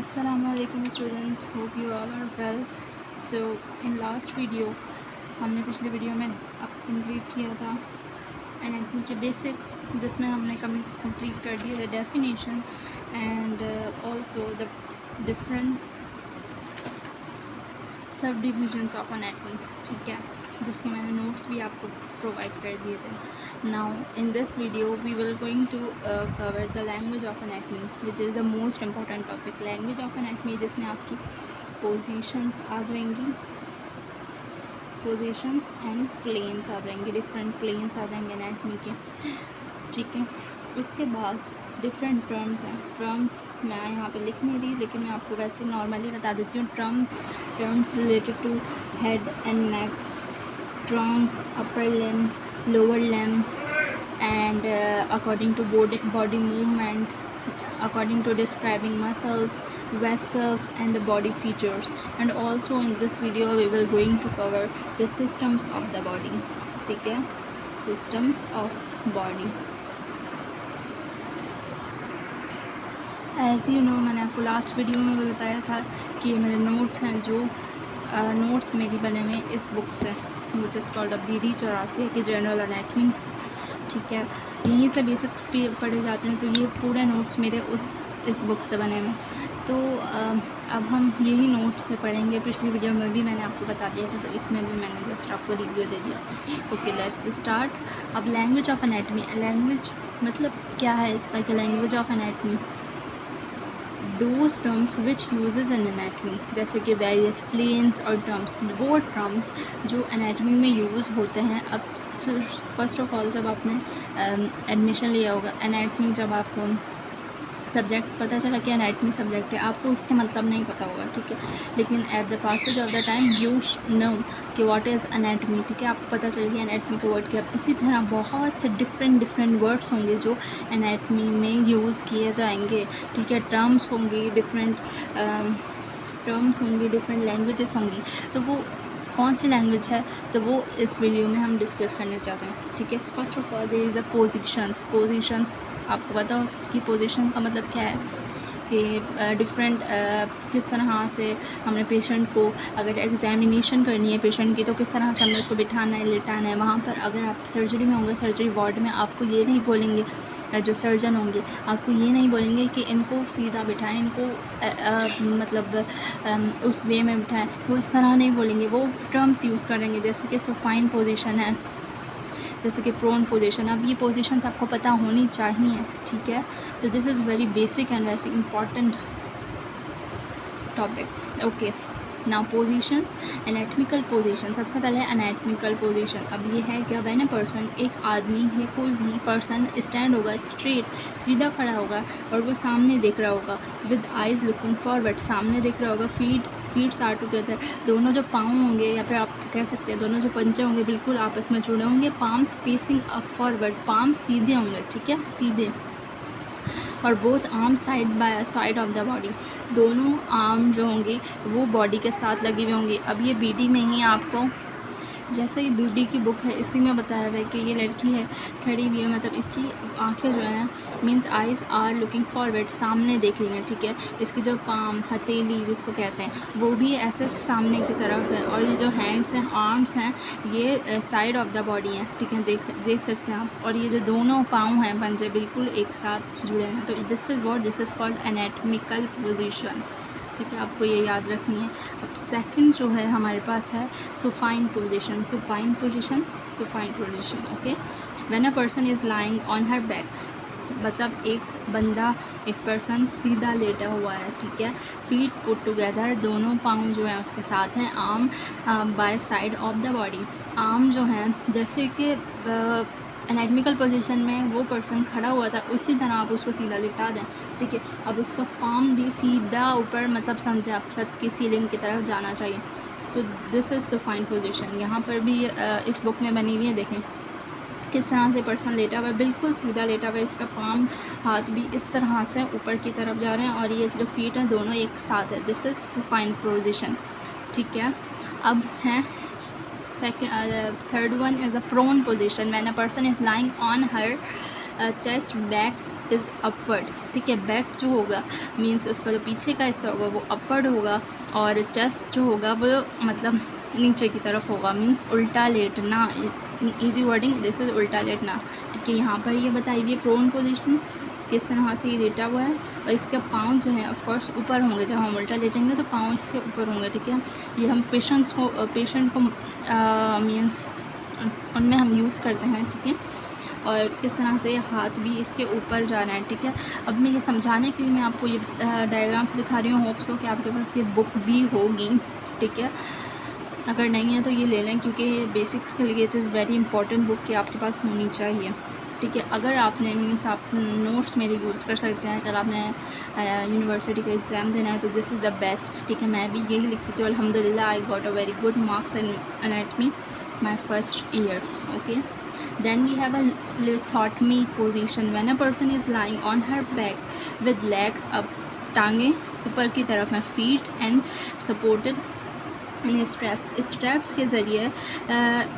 Assalamualaikum student, hope you all are well. So in last video हमने पिछले video में अब कंप्लीट किया था एनाटमी के बेसिक्स, जिसमें हमने कंप्लीट कर दिया the definition and also the different सब डिविजन्स ऑफ एनाटमी, ठीक है, जिसके मैंने नोट्स भी आपको प्रोवाइड कर दिए थे. Now in this video we will going to cover the language of anatomy, which is the most important topic. Language of anatomy जिसमें आपकी positions आ जाएंगी, positions and planes आ जाएंगे, different planes आ जाएंगे anatomy के, ठीक है. उसके बाद डिफरेंट टर्म्स हैं. टर्म्स मैं यहाँ पे लिख नहीं रही, लेकिन मैं आपको वैसे नॉर्मली बता देती हूँ. Terms related to head and neck, trunk, upper limb, lower limb, and according to body movement, according to describing muscles, vessels and the body features. And also in this video we will going to cover the systems of the body, ठीक है, systems of body. As you know, मैंने आपको last video में भी बताया था कि ये मेरे नोट्स हैं, जो नोट्स मेरी बने हुए इस बुक से, विच इज़ कॉल्ड BD 84 की जनरल एनाटमी, ठीक है. यहीं से बेसिक्स भी पढ़े जाते हैं, तो ये पूरे नोट्स मेरे इस बुक से बने हुए. तो अब हम यही नोट्स से पढ़ेंगे. पिछली वीडियो में भी मैंने आपको बता दिया था, तो इसमें भी मैंने जस्ट आपको रिव्यू दे दिया. Okay, let's start. अब लैंग्वेज ऑफ एनाटमी. लैंग्वेज मतलब क्या है इसका, कि language of anatomy those terms which uses an anatomy, जैसे कि वेरियस प्लेन्स और टर्म्स, वो टर्म्स जो एनाटमी में यूज़ होते हैं. अब फर्स्ट ऑफ ऑल जब आपने एडमिशन लिया होगा एनाटमी, जब आपको सब्जेक्ट पता चला कि एनाटमी सब्जेक्ट है, आपको उसके मतलब नहीं पता होगा, ठीक है, लेकिन at the passage of the time you know कि व्हाट इज़ एनाटमी, ठीक है, आपको पता चल गया एनाटमी का वर्ड क्या. इसी तरह बहुत से डिफरेंट वर्ड्स होंगे जो एनाटमी में यूज़ किए जाएंगे, ठीक है. टर्म्स होंगी, डिफरेंट लैंग्वेजेस होंगी. तो वो कौन सी लैंग्वेज है, तो वो इस वीडियो में हम डिस्कस करने चाहते हैं, ठीक है. First of all there is a positions. आपको पता हो कि पोजीशन का मतलब क्या है, कि डिफरेंट किस तरह से हमने पेशेंट को, अगर एग्जामिनेशन करनी है पेशेंट की, तो किस तरह से हमने उसको बिठाना है, लेटाना है. वहाँ पर अगर आप सर्जरी में होंगे, सर्जरी वार्ड में, आपको ये नहीं बोलेंगे, जो सर्जन होंगे आपको ये नहीं बोलेंगे कि इनको सीधा बिठाएं, इनको मतलब उस वे में बिठाएं, वो इस तरह नहीं बोलेंगे. वो टर्म्स यूज़ करेंगे, जैसे कि सुफाइन पोजीशन है, जैसे कि प्रोन पोजीशन. अब ये पोजीशंस आपको पता होनी चाहिए, ठीक है. तो this is very basic and very important topic. Okay, now positions, anatomical position. सबसे पहले एनाटमिकल पोजीशन. अब ये है कि व्हेन अ पर्सन, एक आदमी या कोई भी पर्सन स्टैंड होगा, स्ट्रेट सीधा खड़ा होगा और वो सामने देख रहा होगा, विद आइज़ लुकिंग फॉरवर्ड, सामने देख रहा होगा. फीट्स आर टुगेदर, दोनों जो पाँव होंगे, या फिर आप कह सकते हैं दोनों जो पंजे होंगे बिल्कुल आपस में जुड़े होंगे. Palms facing up forward, palm सीधे होंगे, ठीक है, सीधे. और both arm side by side of the body, दोनों आर्म जो होंगे वो बॉडी के साथ लगी हुई होंगी. अब ये BD में ही आपको, जैसे ये BD की बुक है, इसी में बताया हुआ है कि ये लड़की है, खड़ी हुई है, मतलब इसकी आंखें जो हैं, means eyes are looking forward, सामने देख रही हैं, ठीक है. इसकी जो पाम, हथेली जिसको कहते हैं, वो भी ऐसे सामने की तरफ है. और ये जो हैंड्स हैं, आर्म्स हैं, ये साइड ऑफ द बॉडी हैं, ठीक है, देख सकते हैं आप. और ये जो दोनों पाँव हैं, पंजे बिल्कुल एक साथ जुड़े हैं. तो this is called anatomical position, ठीक है, आपको ये याद रखनी है. अब सेकंड जो है हमारे पास है supine position. Okay, when a person is lying on her back, मतलब एक बंदा, एक पर्सन सीधा लेटा हुआ है, ठीक है. फीट पुट टुगेदर, दोनों पाँव जो हैं उसके साथ हैं. Arm by side of the body, arm जो हैं, जैसे कि एनाटमिकल पोजीशन में वो पर्सन खड़ा हुआ था, उसी तरह आप उसको सीधा लिटा दें, ठीक है. अब उसका पाम भी सीधा ऊपर, मतलब समझे आप, छत की सीलिंग की तरफ जाना चाहिए. तो दिस इज़ सुफाइन पोजीशन. यहाँ पर भी इस बुक में बनी हुई है, देखें किस तरह से पर्सन लेटा हुआ है, बिल्कुल सीधा लेटा हुआ है. इसका पाम, हाथ भी इस तरह से ऊपर की तरफ जा रहे हैं, और ये जो फीट हैं दोनों एक साथ है. दिस इज़ सुफाइन पोजीशन, ठीक है. अब हैं third one is the prone position, when a person is lying on her chest, back is upward, ठीक है। बैक जो होगा मीन्स उसका जो पीछे का हिस्सा होगा वो अपवर्ड होगा, और चेस्ट जो होगा वो मतलब नीचे की तरफ होगा, मीन्स उल्टा लेटना। इन ईजी वर्डिंग दिस इज़ उल्टा लेटना, ठीक है। यहाँ पर ये बताई हुई है प्रोन पोजीशन, किस तरह से ये लेटा हुआ है, और इसके पाँव जो है ऑफकोर्स ऊपर होंगे। जब हम उल्टा लेटेंगे तो पाँव इसके ऊपर होंगे, ठीक है। ये हम पेशेंट को मीन्स उनमें हम यूज़ करते हैं, ठीक है। और किस तरह से हाथ भी इसके ऊपर जा रहा है, ठीक है। अब मैं ये समझाने के लिए मैं आपको ये डायग्राम्स दिखा रही हूँ। होप्स हो कि आपके पास ये बुक भी होगी, ठीक है। अगर नहीं है तो ये ले लें, क्योंकि बेसिक्स के लिए it is very important book कि आपके पास होनी चाहिए, ठीक है। अगर आपने मीन्स आप नोट्स मेरे यूज़ कर सकते हैं, अगर आपने यूनिवर्सिटी का एग्ज़ाम देना है तो दिस इज़ द बेस्ट, ठीक है। मैं भी यही लिखती थी, अल्हम्दुलिल्लाह I got a very good marks in anatomy my first year, okay. Then we have a lithotomy position when a person is lying on her back with legs up, टांगे ऊपर की तरफ में, feet and supported in straps के ज़रिए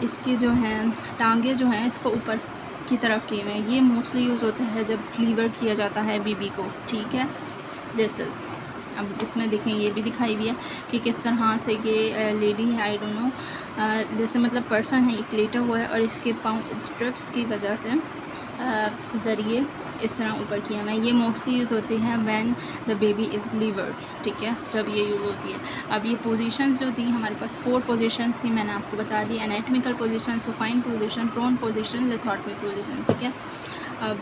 इसके जो हैं टांगे जो हैं इसको ऊपर की तरफ किए हुए हैं। ये मोस्टली यूज़ होता है जब डिलीवर किया जाता है बेबी को, ठीक है। दिस इज़, अब इसमें देखें ये भी दिखाई हुई है कि किस तरह से ये लेडी है, आई डोंट नो, जैसे मतलब पर्सन है, एक लेटा हुआ है और इसके पाँव स्ट्रिप्स की वजह से ज़रिए इस तरह ऊपर किया हुआ है। ये मोस्टली यूज़ होते हैं when the baby is delivered, ठीक है, जब ये यूज़ होती है। अब ये पोजीशंस जो थी हमारे पास 4 पोजीशंस थी, मैंने आपको बता दी। Anatomical position, supine position, prone position, lithotomy position, ठीक है। अब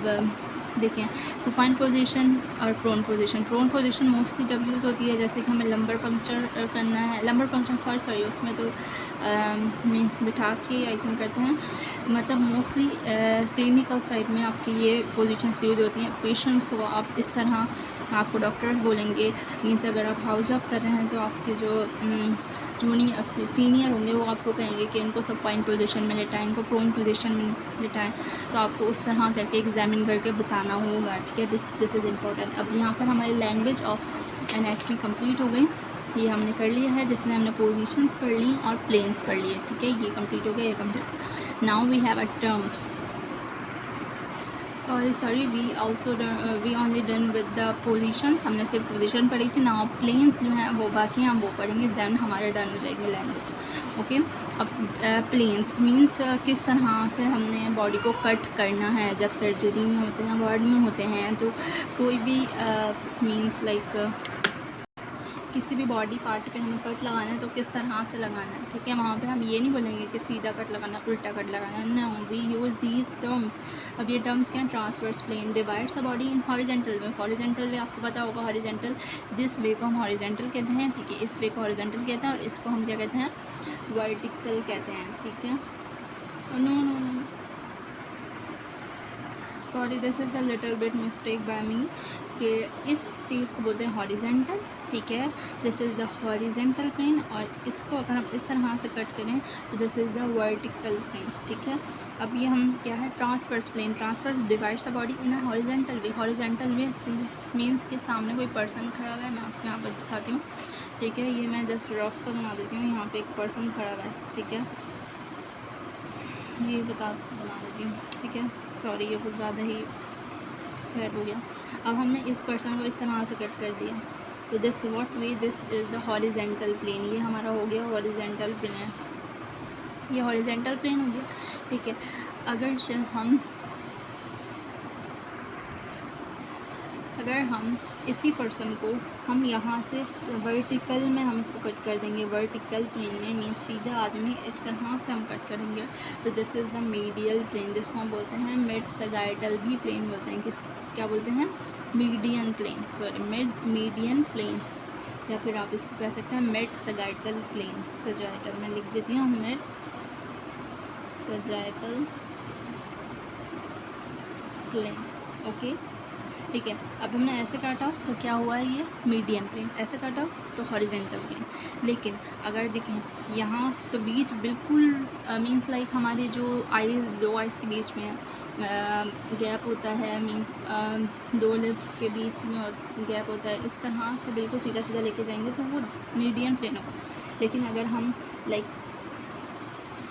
देखें सुफाइन पोजीशन और प्रोन पोजीशन मोस्टली जब यूज़ होती है जैसे कि हमें लंबर पंक्चर करना है, लंबर पंक्चर सॉरी उसमें तो मीन्स बिठा के आई थिंक करते हैं, मतलब मोस्टली क्लिनिकल साइड में आपकी ये पोजीशंस यूज होती हैं। पेशेंट्स को आप इस तरह आपको डॉक्टर बोलेंगे, मीन्स अगर आप हाउस जॉब कर रहे हैं तो आपके जो जूनियर सीनियर होंगे वो आपको कहेंगे कि इनको सफाइन पोजीशन में लेटाएं, इनको प्रोन पोजीशन में लेटाएं, तो आपको उस तरह करके एग्जामिन करके बताना होगा, ठीक है। This is important. अब यहाँ पर हमारी लैंग्वेज ऑफ एनाटॉमी कंप्लीट हो गई, ये हमने कर लिया है, जिसमें हमने पोजीशंस पढ़ ली और प्लेन्स पढ़ लिए, ठीक है। ये कंप्लीट हो गया, ये complete. Now we have a terms, sorry we only done with the positions, हमने सिर्फ पोजीशन पढ़ी थी। नाउ प्लेन्स जो हैं वो बाकी हम वो पढ़ेंगे, देन हमारे डन हो जाएंगे लैंग्वेज, ओके। अब प्लेन्स मीन्स किस तरह से हमने बॉडी को कट करना है। जब सर्जरी में होते हैं, वार्ड में होते हैं, तो कोई भी मीन्स लाइक किसी भी बॉडी पार्ट पे हमें कट लगाना है तो किस तरह से लगाना है, ठीक है। वहाँ पे हम ये नहीं बोलेंगे कि सीधा कट लगाना, उल्टा कट लगाना, no, we use these terms. अब ये टर्म्स क्या हैं? Transverse plane divides a body in horizontal way. Horizontal way आपको पता होगा, हॉरिजेंटल दिस वे को हम हॉरिजेंटल कहते हैं, ठीक है। इस वे को हॉरिजेंटल कहते हैं और इसको हम क्या कहते हैं? वर्टिकल कहते हैं, ठीक है। No sorry, this is the little bit mistake by me, कि इस चीज़ को बोलते हैं हॉरिजेंटल, ठीक है। This is the horizontal plane, और इसको अगर हम इस तरह से कट करें तो this is the vertical plane, ठीक है। अब ये हम क्या है? Transverse plane, transverse divides the body in a horizontal way. Horizontal way means के सामने कोई पर्सन खड़ा हुआ है, मैं आपको यहाँ पर दिखाती हूँ, ठीक है। ये मैं जस्ट रफ सा बना देती हूँ, यहाँ पर एक पर्सन खड़ा हुआ है, ठीक है, ये बना देती हूँ, ठीक है। सॉरी, ये कुछ ज़्यादा ही फेड हो गया। अब हमने इस पर्सन को इस तरह से कट कर दिया, तो this what way, this is the horizontal plane. ये हमारा हो गया हॉरिजेंटल प्लेन, ये हॉरिजेंटल प्लेन हो गया, ठीक है। अगर हम इसी पर्सन को हम यहाँ से वर्टिकल में हम इसको कट कर देंगे, वर्टिकल प्लेन में मीन्स सीधा आदमी इस तरह से हम कट करेंगे, तो this is the medial plane, जिसको हम बोलते हैं मिड सगाइटल भी प्लेन बोलते हैं। क्या बोलते हैं? Median plane, sorry median plane, या फिर आप इसको कह सकते हैं मिड सगाइटल प्लेन। सजाइटल मैं लिख देती हूँ, मिड सजाइटल प्लेन, ओके, ठीक है। अब हमने ऐसे काटा तो क्या हुआ है? ये मीडियन प्लेन। ऐसे काटा तो हॉरिजेंटल प्लेन। लेकिन अगर देखें यहाँ तो बीच बिल्कुल मींस लाइक हमारे जो आईज, दो आइज़ के बीच में गैप होता है, मींस दो लिप्स के बीच में गैप होता है, इस तरह से बिल्कुल सीधा सीधा लेके जाएंगे तो वो मीडियन प्लेन होगा। लेकिन अगर हम लाइक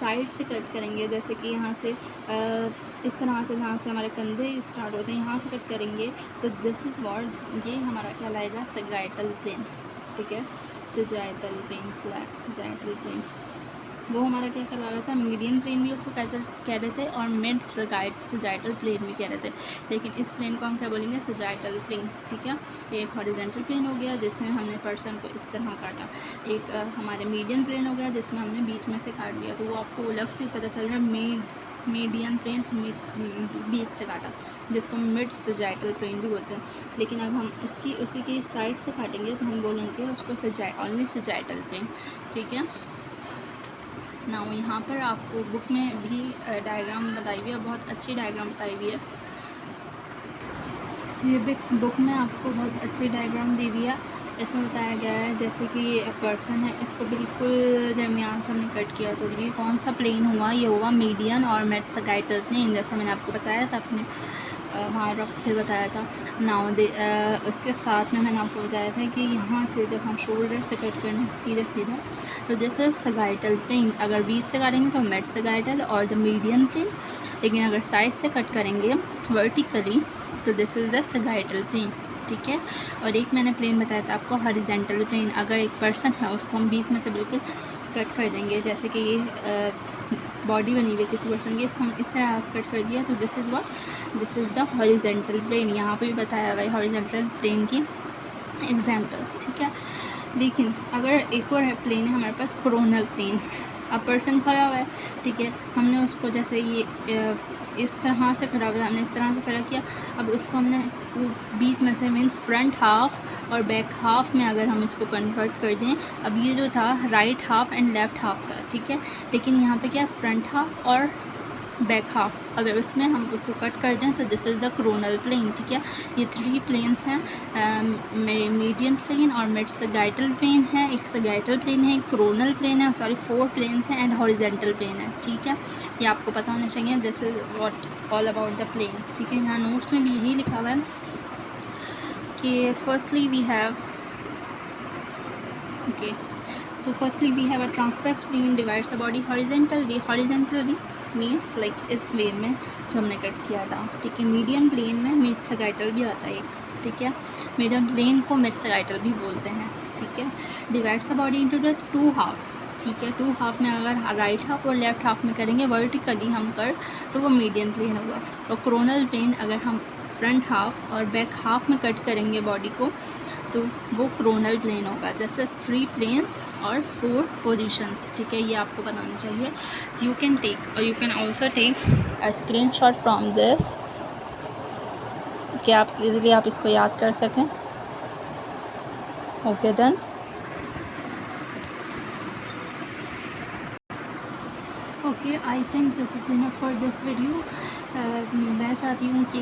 साइड से कट करेंगे, जैसे कि यहाँ से इस तरह से, जहाँ से हमारे कंधे स्टार्ट होते हैं यहाँ से कट करेंगे, तो दिस इज़ व्हाट, ये हमारा कहलाएगा सैजिटल प्लेन, ठीक है। सैजिटल प्लेन, सैजिटल प्लेन वो हमारा क्या कहला रहा था, मीडियन प्लेन भी उसको कह रहे थे और मिड सैजिटल प्लेन भी कह रहे थे, लेकिन इस प्लेन को हम क्या बोलेंगे, सैजिटल प्लेन, ठीक है। एक हॉरिजॉन्टल प्लेन हो गया जिसमें हमने पर्सन को इस तरह काटा, एक हमारे मीडियन प्लेन हो गया जिसमें हमने बीच में से काट दिया, तो वो आपको लफ्ज़ से पता चल रहा है, मीडियन प्लेन बीच से काटा, जिसको मिड सैजिटल प्लेन भी बोलते हैं। लेकिन अब हम उसी की साइड से काटेंगे तो हम बोलेंगे उसको ओनली सैजिटल प्लेन, ठीक है ना। यहाँ पर आपको बुक में भी डायग्राम बताई हुई है, बहुत अच्छी डायग्राम बताई हुई है, ये बुक में आपको बहुत अच्छी डायग्राम दी हुई है। इसमें बताया गया है जैसे कि एक पर्सन है, इसको बिल्कुल दरमियान से हमने कट किया, तो ये कौन सा प्लेन हुआ, ये हुआ मीडियन और मिड सैजिटल प्लेन, जैसा मैंने आपको बताया था अपने वहाँ रफ पे बताया था नाउ। उसके साथ में मैंने आपको बताया था कि यहाँ से जब हम शोल्डर से कट करना सीधा सीधा, तो दिस इज सैजिटल प्लेन, अगर बीच से काटेंगे तो मिड सैजिटल और द मीडियन प्लेन, लेकिन अगर साइड से कट करेंगे वर्टिकली तो this is the sagittal plane, ठीक है। और एक मैंने प्लेन बताया था आपको हॉरिजॉन्टल प्लेन, अगर एक पर्सन है उसको हम बीच में से बिल्कुल कट कर देंगे, जैसे कि ये बॉडी बनी हुई है किसी पर्सन की, इसको हम इस तरह से कट कर दिया, तो this is what, this is the horizontal plane. यहाँ पे भी बताया हुआ है हॉरिजॉन्टल प्लेन की एग्जाम्पल, ठीक है। लेकिन अगर एक और प्लेन है हमारे पास कोरोनल प्लेन, अब पर्सन खड़ा हुआ है, ठीक है, हमने उसको जैसे ये इस तरह से खड़ा हुआ है, हमने इस तरह से खड़ा किया, अब उसको हमने बीच में से मीन्स फ्रंट हाफ और बैक हाफ में अगर हम इसको कन्वर्ट कर दें, अब ये जो था right half and left half का, ठीक है, लेकिन यहाँ पे क्या फ्रंट हाफ और बैक हाफ, अगर उसमें हम उसको कट कर दें तो this is the coronal plane, ठीक है। ये 3 प्लेन्स हैं, मीडियन प्लेन और मिड सैजिटल प्लेन है, एक सैजिटल प्लेन है, एक कोरोनल प्लेन है, सॉरी 4 प्लेन्स हैं एंड हॉरिजॉन्टल प्लेन है, ठीक है। ये आपको पता होना चाहिए, this is what all about the planes, ठीक है। यहाँ नोट्स में भी यही लिखा हुआ है कि firstly we have a transverse plane divides the body horizontally means like इस वे में जो हमने कट किया था, ठीक है। मीडियन प्लेन में मिड सैजिटल भी आता है एक, ठीक है, मीडियन प्लेन को मिड सैजिटल भी बोलते हैं, ठीक है। Divides the body into the 2 halves, ठीक है। 2 हाफ में अगर राइट हाफ और लेफ्ट हाफ में करेंगे वर्टिकली हम कर, तो वो मीडियन प्लेन होगा। और कोरोनल प्लेन अगर हम फ्रंट हाफ और बैक हाफ में कट करेंगे बॉडी को, तो वो कोरोनल प्लेन होगा। जैसे 3 प्लेन्स और 4 पोजीशंस, ठीक है, ये आपको पता होना चाहिए। यू कैन टेक और you can also take a screenshot from this, कि आप इजीली आप इसको याद कर सकें। Okay, done. Okay, I think this is enough for this video. मैं चाहती हूँ कि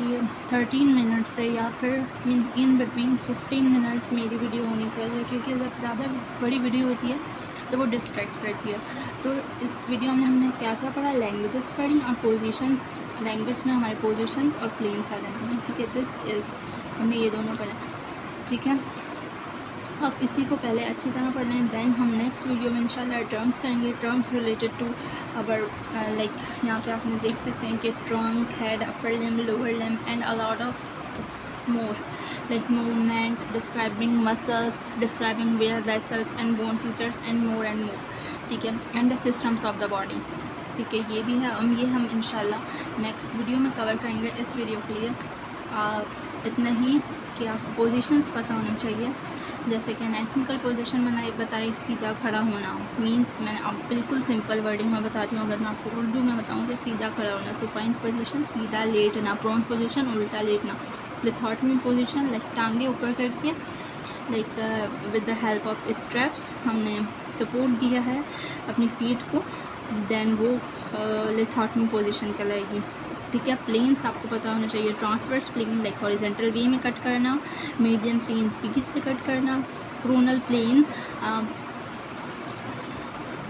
13 मिनट से या फिर इन बिटवीन 15 मिनट मेरी वीडियो होनी चाहिए, क्योंकि जब ज़्यादा बड़ी वीडियो होती है तो वो डिस्ट्रैक्ट करती है। तो इस वीडियो में हमने क्या क्या पढ़ा, लैंग्वेजेस पढ़ी और पोजीशंस, लैंग्वेज में हमारे पोजीशन और प्लेन्स आ जाते हैं, ठीक है। दिस इज़ हमने ये दोनों पढ़ा, ठीक है। आप इसी को पहले अच्छी तरह पढ़ लें, देन हम नेक्स्ट वीडियो में इंशाल्लाह टर्म्स करेंगे, terms related to our like यहाँ पे आपने देख सकते हैं कि trunk, head, upper limb, lower limb and a lot of more like movement, describing muscles, describing where vessels and bone features and more, ठीक है, and the systems of the body, ठीक है। ये भी है, हम इंशाल्लाह नेक्स्ट वीडियो में कवर करेंगे। इस वीडियो के लिए इतना ही कि आपको पोजीशंस पता होने चाहिए, जैसे कि एनाटॉमिकल पोजीशन बताई, सीधा खड़ा होना मींस, मैंने आप बिल्कुल सिंपल वर्डिंग में बताती हूँ। अगर मैं आपको उर्दू में बताऊँ तो सीधा खड़ा होना, सुपाइन पोजीशन सीधा लेटना, प्रोन पोजीशन उल्टा लेटना, लिथॉटमी पोजीशन लाइक टांगे ऊपर करके like with the help of straps हमने सपोर्ट दिया है अपनी फीट को, देन वो लिथॉटमी पोजीशन कहलाएगी, ठीक है। प्लेन्स आपको पता होना चाहिए, transverse plane like horizontal way में कट करना, मीडियन प्लेन बीच से कट करना, कोरोनल प्लेन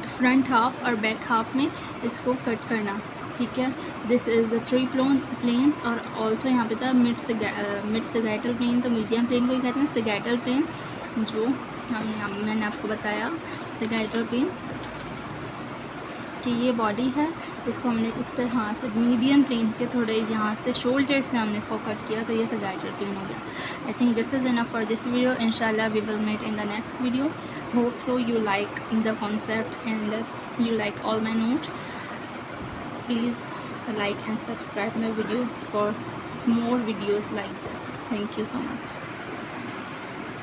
फ्रंट हाफ और बैक हाफ में इसको कट करना, ठीक है। This is the 3 planes. और ऑल्सो यहाँ पे था मिड सैजिटल प्लेन, तो मीडियन प्लेन को ही कहते हैं सैजिटल प्लेन, जो मैंने आपको बताया सैजिटल प्लेन कि ये बॉडी है, इसको हमने इस तरह से मीडियम प्लेन के थोड़े यहाँ से शोल्डर से हमने इसको कट किया, तो ये सजाइटल प्लेन हो गया। I think this is enough for this video. इंशाल्लाह we will meet in the next video. Hope so you like the concept and you like all my notes. Please like and subscribe my video for more videos like this. Thank you so much.